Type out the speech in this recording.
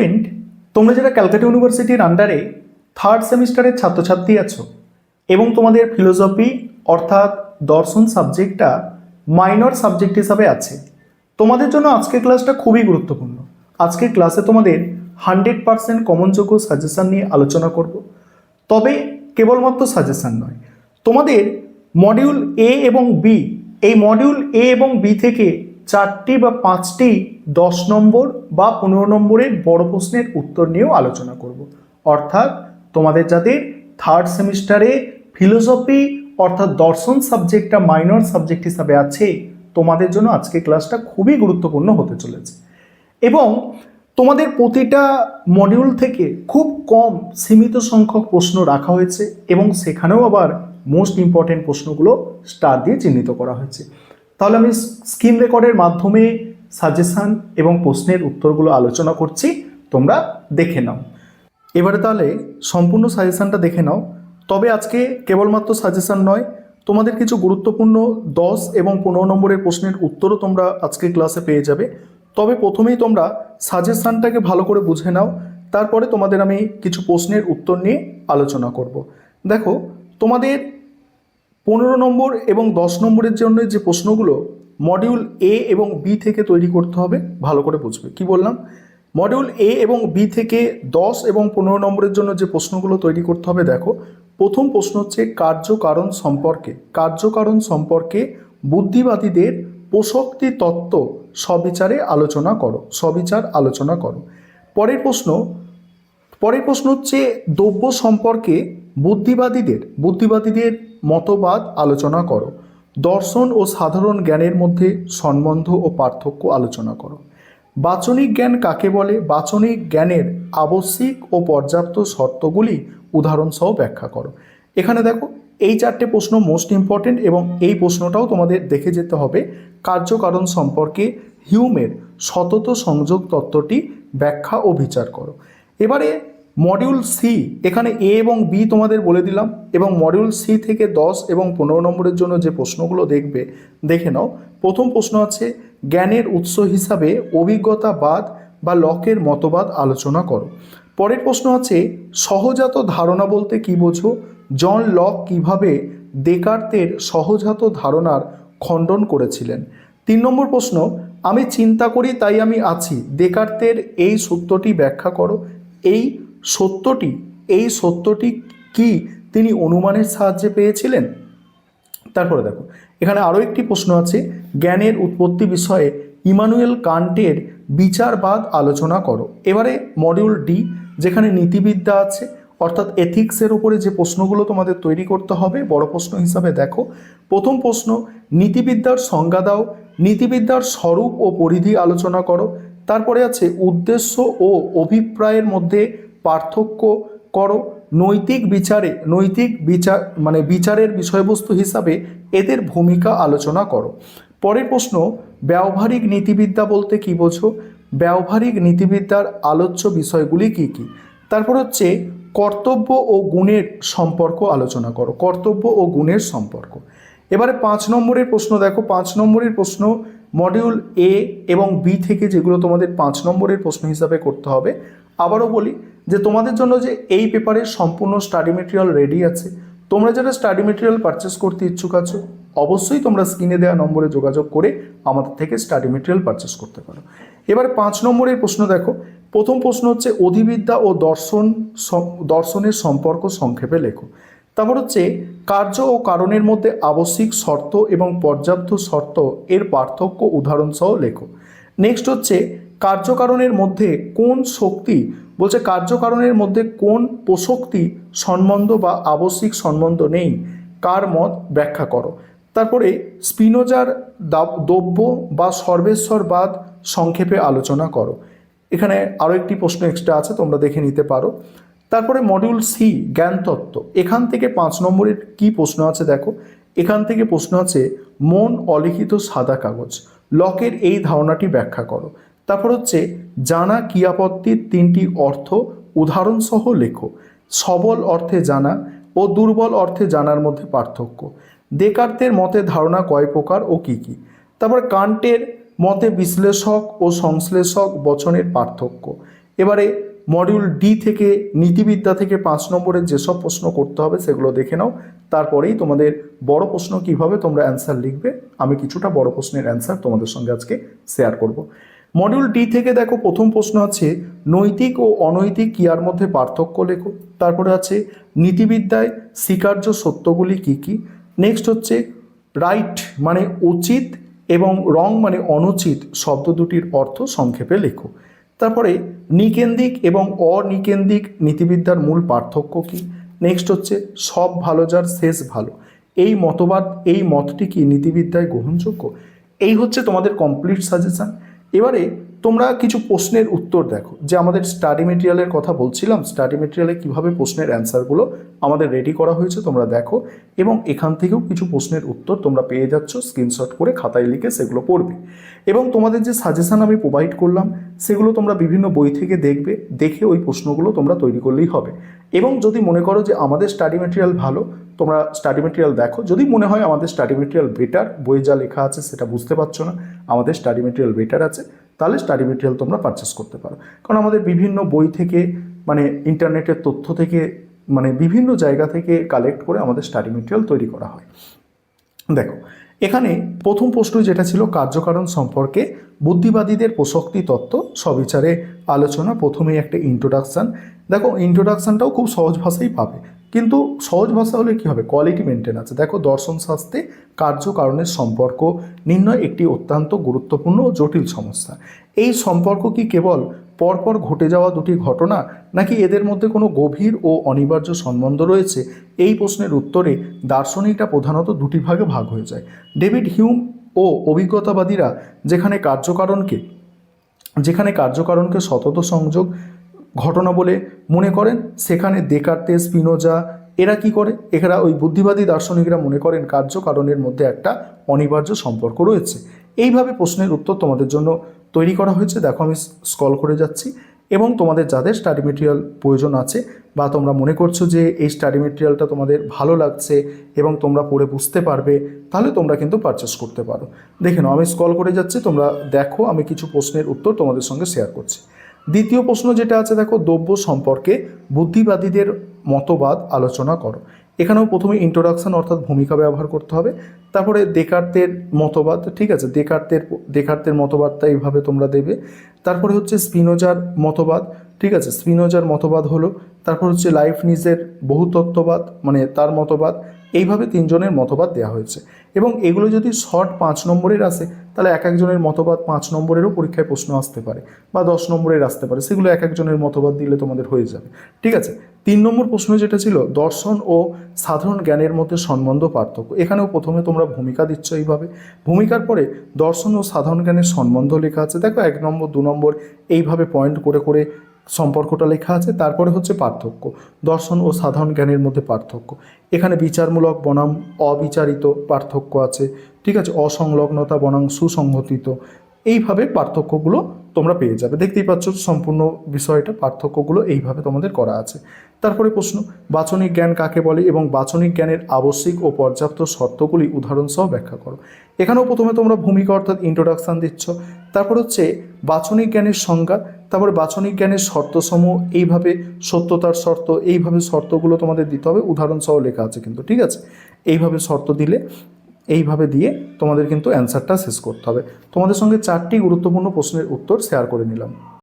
Student, তোমরা যারা ক্যালকাটা ইউনিভার্সিটির আন্ডারে থার্ড সেমিস্টারের ছাত্রছাত্রী আছো এবং তোমাদের ফিলোসফি অর্থাৎ দর্শন সাবজেক্টটা মাইনর সাবজেক্ট হিসাবে আছে, তোমাদের জন্য আজকের ক্লাসটা খুবই গুরুত্বপূর্ণ। আজকের ক্লাসে তোমাদের 100% কমনযোগ্য সাজেশান নিয়ে আলোচনা করব। তবে কেবলমাত্র সাজেশান নয়, তোমাদের মডিউল এ এবং বি, এই মডিউল এ এবং বি থেকে 4টি বা 5টি 10 নম্বর বা 15 নম্বরের বড় প্রশ্নের উত্তর নিয়েও আলোচনা করব। অর্থাৎ তোমাদের যাদের থার্ড সেমিস্টারে ফিলোসফি অর্থাৎ দর্শন সাবজেক্টটা মাইনর সাবজেক্ট হিসাবে আছে, তোমাদের জন্য আজকে ক্লাসটা খুবই গুরুত্বপূর্ণ হতে চলেছে। এবং তোমাদের প্রতিটা মডিউল থেকে খুব কম সীমিত সংখ্যক প্রশ্ন রাখা হয়েছে এবং সেখানেও আবার মোস্ট ইম্পর্টেন্ট প্রশ্নগুলো স্টার দিয়ে চিহ্নিত করা হয়েছে। তাহলে আমি স্ক্রিন রেকর্ডের মাধ্যমে সাজেশান এবং প্রশ্নের উত্তরগুলো আলোচনা করছি, তোমরা দেখে নাও। এবারে তাহলে সম্পূর্ণ সাজেশানটা দেখে নাও। তবে আজকে কেবলমাত্র সাজেশান নয়, তোমাদের কিছু গুরুত্বপূর্ণ 10 এবং 15 নম্বরের প্রশ্নের উত্তরও তোমরা আজকে ক্লাসে পেয়ে যাবে। তবে প্রথমেই তোমরা সাজেশানটাকে ভালো করে বুঝে নাও, তারপরে তোমাদের আমি কিছু প্রশ্নের উত্তর নিয়ে আলোচনা করব। দেখো, তোমাদের 15 নম্বর এবং 10 নম্বরের জন্য যে প্রশ্নগুলো মডিউল এ এবং বি থেকে তৈরি করতে হবে, ভালো করে বুঝবে। কি বললাম? মডিউল এ এবং বি থেকে 10 এবং 15 নম্বরের জন্য যে প্রশ্নগুলো তৈরি করতে হবে, দেখো, প্রথম প্রশ্ন হচ্ছে কার্যকারণ সম্পর্কে বুদ্ধিবাদীদের পোষক্তি তত্ত্ব সবিচার আলোচনা করো। পরের প্রশ্ন হচ্ছে দ্রব্য সম্পর্কে বুদ্ধিবাদীদের মতবাদ আলোচনা করো। দর্শন ও সাধারণ জ্ঞানের মধ্যে সম্বন্ধ ও পার্থক্য আলোচনা করো। বাচনিক জ্ঞান কাকে বলে? বাচনিক জ্ঞানের আবশ্যিক ও পর্যাপ্ত শর্তগুলি উদাহরণসহ ব্যাখ্যা করো। এখানে দেখো, এই 4টে প্রশ্ন মোস্ট ইম্পর্টেন্ট এবং এই প্রশ্নটাও তোমাদের দেখে যেতে হবে। কার্যকারণ সম্পর্কে হিউমের সতত সংযোগ তত্ত্বটি ব্যাখ্যা ও বিচার করো। এবারে মডিউল সি, এখানে এ এবং বি তোমাদের বলে দিলাম, এবং মডিউল সি থেকে 10 এবং 15 নম্বরের জন্য যে প্রশ্নগুলো দেখে নাও। প্রথম প্রশ্ন আছে জ্ঞানের উৎস হিসাবে অভিজ্ঞতাবাদ বা লকের মতবাদ আলোচনা করো। পরের প্রশ্ন আছে সহজাত ধারণা বলতে কি বোঝো? জন লক কিভাবে দেকার্তের সহজাত ধারণার খণ্ডন করেছিলেন? 3 নম্বর প্রশ্ন আমি চিন্তা করি তাই আমি আছি, দেকার্তের এই সত্যটি ব্যাখ্যা করো। এই সত্যটি কি তিনি অনুমানের সাহায্যে পেয়েছিলেন? তারপরে দেখো, এখানে আরও একটি প্রশ্ন আছে জ্ঞানের উৎপত্তি বিষয়ে ইমানুয়েল কান্টের বিচারবাদ আলোচনা করো। এবারে মডিউল ডি, যেখানে নীতিবিদ্যা আছে অর্থাৎ এথিক্সের উপরে যে প্রশ্নগুলো তোমাদের তৈরি করতে হবে বড় প্রশ্ন হিসাবে, দেখো, প্রথম প্রশ্ন নীতিবিদ্যার সংজ্ঞা দাও। নীতিবিদ্যার স্বরূপ ও পরিধি আলোচনা করো। তারপরে আছে উদ্দেশ্য ও অভিপ্রায়ের মধ্যে পার্থক্য করো। বিচারের বিষয়বস্তু হিসাবে এদের ভূমিকা আলোচনা করো। পরের প্রশ্ন ব্যবহারিক নীতিবিদ্যা বলতে কি বোঝো? ব্যবহারিক নীতিবিদ্যার আলোচ্য বিষয়গুলি কি কি? তারপর হচ্ছে কর্তব্য ও গুণের সম্পর্ক আলোচনা করো। এবারে 5 নম্বরের প্রশ্ন দেখো, 5 নম্বরের প্রশ্ন মডিউল এ এবং বি থেকে যেগুলো তোমাদের 5 নম্বরের প্রশ্ন হিসাবে করতে হবে। আবারও বলি যে তোমাদের জন্য যে এই পেপারের সম্পূর্ণ স্টাডি মেটেরিয়াল রেডি আছে। তোমরা যারা স্টাডি মেটেরিয়াল পারচেস করতে ইচ্ছুক আছো, অবশ্যই তোমরা স্ক্রিনে দেওয়া নম্বরে যোগাযোগ করে আমাদের থেকে স্টাডি মেটেরিয়াল পারচেস করতে পারো। এবারে 5 নম্বরের প্রশ্ন দেখো, প্রথম প্রশ্ন হচ্ছে অধিবিদ্যা ও দর্শনের সম্পর্ক সংক্ষেপে লেখো। তারপর হচ্ছে কার্য ও কারণের মধ্যে আবশ্যিক শর্ত এবং পর্যাপ্ত শর্ত এর পার্থক্য উদাহরণসহ লেখো। নেক্সট হচ্ছে কার্যকারণের মধ্যে কোন শক্তি বলছে কার্যকারণের মধ্যে কোন প্রশক্তি সম্বন্ধ বা আবশ্যিক সম্বন্ধ নেই, কার মত ব্যাখ্যা করো। তারপরে স্পিনোজার দ্রব্য বা সর্বেশ্বরবাদ সংক্ষেপে আলোচনা করো। এখানে আরও একটি প্রশ্ন এক্সট্রা আছে, তোমরা দেখে নিতে পারো। তারপরে মডিউল সি জ্ঞানতত্ত্ব, এখান থেকে 5 নম্বরের কি প্রশ্ন আছে দেখো। এখান থেকে প্রশ্ন আছে মন অলিখিত সাদা কাগজ, লকের এই ধারণাটি ব্যাখ্যা করো। তারপর হচ্ছে জানা ক্রিয়াপদটির 3টি অর্থ উদাহরণসহ লেখো। সবল অর্থে জানা ও দুর্বল অর্থে জানার মধ্যে পার্থক্য। দেকার্তের মতে ধারণা কয় প্রকার ও কি কি? তারপর কান্টের মতে বিশ্লেষক ও সংশ্লেষক বচনের পার্থক্য। এবারে মডিউল ডি থেকে নীতিবিদ্যা থেকে 5 নম্বরের যেসব প্রশ্ন করতে হবে সেগুলো দেখে নাও, তারপরেই তোমাদের বড় প্রশ্ন কিভাবে তোমরা অ্যান্সার লিখবে আমি কিছুটা বড় প্রশ্নের অ্যান্সার তোমাদের সঙ্গে আজকে শেয়ার করব। মডিউল ডি থেকে দেখো প্রথম প্রশ্ন আছে নৈতিক ও অনৈতিক ক্রিয়ার মধ্যে পার্থক্য লেখো। তারপরে আছে নীতিবিদ্যায় স্বীকার্য সত্যগুলি কি কি। নেক্সট হচ্ছে রাইট মানে উচিত এবং রং মানে অনুচিত শব্দ দুটির অর্থ সংক্ষেপে লেখো। তারপরে নিকেন্দ্রিক এবং অনিকেন্দ্রিক নীতিবিদ্যার মূল পার্থক্য কি। নেক্সট হচ্ছে সব ভালো যার শেষ ভালো, এই মতবাদ এই মতটি কি নীতিবিদ্যায় গ্রহণযোগ্য। এই হচ্ছে তোমাদের কমপ্লিট সাজেশন। এবারে তোমরা কিছু প্রশ্নের উত্তর দেখো, যে আমাদের স্টাডি মেটেরিয়ালের কথা বলছিলাম, স্টাডি মেটেরিয়ালে কীভাবে প্রশ্নের অ্যান্সারগুলো আমাদের রেডি করা হয়েছে তোমরা দেখো, এবং এখান থেকেও কিছু প্রশ্নের উত্তর তোমরা পেয়ে যাচ্ছ, স্ক্রিনশট করে খাতায় লিখে সেগুলো পড়বে। এবং তোমাদের যে সাজেশন আমি প্রোভাইড করলাম সেগুলো তোমরা বিভিন্ন বই থেকে দেখবে, দেখে ওই প্রশ্নগুলো তোমরা তৈরি করলেই হবে। এবং যদি মনে করো যে আমাদের স্টাডি মেটেরিয়াল ভালো, তোমরা স্টাডি মেটেরিয়াল দেখো, যদি মনে হয় আমাদের স্টাডি মেটেরিয়াল বেটার, বইয়ে যা লেখা আছে সেটা বুঝতে পারছো না, আমাদের স্টাডি মেটেরিয়াল বেটার আছে, তাহলে স্টাডি মেটেরিয়াল তোমরা পারচেস করতে পারো। কারণ আমাদের বিভিন্ন বই থেকে মানে ইন্টারনেটের তথ্য থেকে মানে বিভিন্ন জায়গা থেকে কালেক্ট করে আমাদের স্টাডি মেটেরিয়াল তৈরি করা হয়। দেখো এখানে প্রথম প্রশ্ন যেটা ছিল কার্যকারণ সম্পর্কে বুদ্ধিবাদীদের প্রসক্তি তত্ত্ব সবিচারে আলোচনা, প্রথমেই একটা ইন্ট্রোডাকশান। দেখো ইন্ট্রোডাকশানটাও খুব সহজ ভাষাই পাবে, কিন্তু সহজ ভাষা হলে কী হবে, কোয়ালিটি মেনটেন আছে। দেখো দর্শন শাস্ত্রে কার্যকারণের সম্পর্ক নির্ণয় একটি অত্যন্ত গুরুত্বপূর্ণ ও জটিল সমস্যা। এই সম্পর্ক কি কেবল পরপর ঘটে যাওয়া দুটি ঘটনা, নাকি এদের মধ্যে কোনো গভীর ও অনিবার্য সম্বন্ধ রয়েছে? এই প্রশ্নের উত্তরে দার্শনিকরা প্রধানত দুটি ভাগে ভাগ হয়ে যায়। ডেভিড হিউম ও অভিজ্ঞতাবাদীরা যেখানে কার্যকারণকে সতত সংযোগ ঘটনা বলে মনে করেন, সেখানে দেকার্তে স্পিনোজা এরা কি করে, এরা ওই বুদ্ধিবাদী দার্শনিকরা মনে করেন কার্যকারণের মধ্যে একটা অনিবার্য সম্পর্ক রয়েছে। এইভাবে প্রশ্নের উত্তর তোমাদের জন্য তৈরি করা হয়েছে। দেখো আমি স্ক্রল করে যাচ্ছি, এবং তোমাদের যাদের স্টাডি মেটেরিয়াল প্রয়োজন আছে বা তোমরা মনে করছো যে এই স্টাডি মেটেরিয়ালটা তোমাদের ভালো লাগছে এবং তোমরা পড়ে বুঝতে পারবে, তাহলে তোমরা কিন্তু পারচেস করতে পারো। দেখে নাও আমি স্ক্রল করে যাচ্ছি, তোমরা দেখো আমি কিছু প্রশ্নের উত্তর তোমাদের সঙ্গে শেয়ার করছি। দ্বিতীয় প্রশ্ন যেটা আছে দেখো দ্রব্য সম্পর্কে বুদ্ধিবাদীদের মতবাদ আলোচনা করো। এখানেও প্রথমে ইন্ট্রোডাকশন অর্থাৎ ভূমিকা ব্যবহার করতে হবে। তারপরে দেকার্তের মতবাদ, ঠিক আছে, দেকার্তের মতবাদটা এইভাবে তোমরা দেবে। তারপরে হচ্ছে স্পিনোজার মতবাদ, ঠিক আছে, স্পিনোজার মতবাদ হলো। তারপর হচ্ছে লাইবনিজের বহুতত্ত্ববাদ মানে তার মতবাদ। এইভাবে তিনজনের মতবাদ দেওয়া হয়েছে, এবং এগুলো যদি শর্ট 5 নম্বরের আসে তাহলে এক একজনের মতবাদ 5 নম্বরেরও পরীক্ষায় প্রশ্ন আসতে পারে বা 10 নম্বরের আসতে পারে, সেগুলো এক একজনের মতবাদ দিলে তোমাদের হয়ে যাবে, ঠিক আছে। 3 নম্বর প্রশ্ন যেটা ছিল দর্শন ও সাধারণ জ্ঞানের মধ্যে সম্বন্ধ পার্থক্য, এখানেও প্রথমে তোমরা ভূমিকা দিচ্ছ এইভাবে, ভূমিকার পরে দর্শন ও সাধারণ জ্ঞানের সম্বন্ধ লেখা আছে। দেখো 1 নম্বর 2 নম্বর এইভাবে পয়েন্ট করে করে সম্পর্কটা লেখা আছে। তারপরে হচ্ছে পার্থক্য, দর্শন ও সাধারণ জ্ঞানের মধ্যে পার্থক্য, এখানে বিচারমূলক বনাম অবিচারিত পার্থক্য আছে, ঠিক আছে, অসংলগ্নতা বনাম সুসংহতিত, এইভাবে পার্থক্যগুলো তোমরা পেয়ে যাবে। দেখতেই পাচ্ছ সম্পূর্ণ বিষয়টা পার্থক্যগুলো এইভাবে তোমাদের করা আছে। তারপরে প্রশ্ন বাচনিক জ্ঞান কাকে বলে এবং বাচনিক জ্ঞানের আবশ্যিক ও পর্যাপ্ত শর্তগুলি উদাহরণসহ ব্যাখ্যা করো। এখানেও প্রথমে তোমরা ভূমিকা অর্থাৎ ইন্ট্রোডাকশান দিচ্ছ। তারপর হচ্ছে বাচনিক জ্ঞানের সংজ্ঞা, তারপরে বাচনিক জ্ঞানের শর্তসমূহ, এইভাবে সত্যতার শর্ত, এইভাবে শর্তগুলো তোমাদের দিতে হবে, উদাহরণসহ লেখা আছে কিন্তু, ঠিক আছে। এইভাবে শর্ত দিলে, এইভাবে দিয়ে তোমাদের কিন্তু অ্যান্সারটা শেষ করতে হবে। তোমাদের সঙ্গে 4টি গুরুত্বপূর্ণ প্রশ্নের উত্তর শেয়ার করে নিলাম।